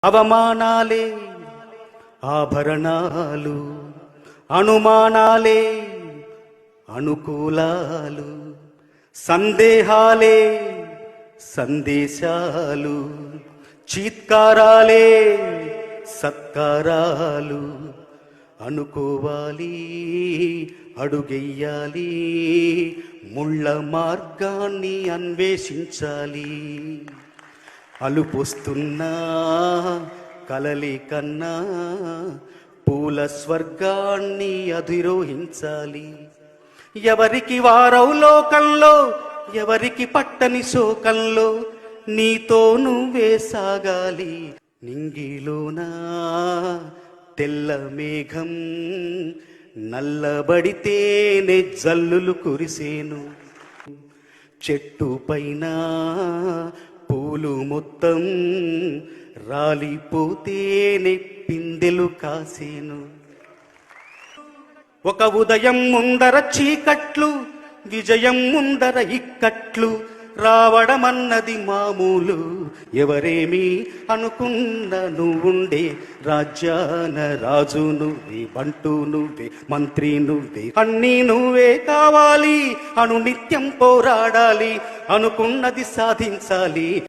అవమానాలే ఆభరణాలు, అనుమానాలే అనుకూలాలు, సందేహాలే సందేశాలు, చీత్కారాలే సత్కారాలు. అనుకోవాలి, అడుగెయ్యాలి, ముళ్ళ మార్గాన్ని అన్వేషించాలి. అలుపొస్తున్నా కలలి కన్నా పూల స్వర్గాన్ని అధిరోహించాలి. ఎవరికి వారవు లోకంలో, ఎవరికి పట్టని శోకంలో, నీతో నువ్వే సాగాలి. నింగిలోనా తెల్ల మేఘం నల్లబడితేనే జల్లులు కురిసేను. చెట్టు పైన పూలు మొత్తం రాలిపోతేనే పిందెలు కాసేను. ఒక ఉదయం ముందర చీకట్లు, విజయం ముందర ఇక్కట్లు, రావడమన్నది మామూలు. ఎవరేమి అనుకున్న నువ్వుండే రాజ్యాన రాజు నువ్వే, బంటూ నువ్వే, మంత్రి నువ్వే, అన్నీ నువ్వే కావాలి. నిత్యం పోరాడాలి, అనుకున్నది సాధించాలి.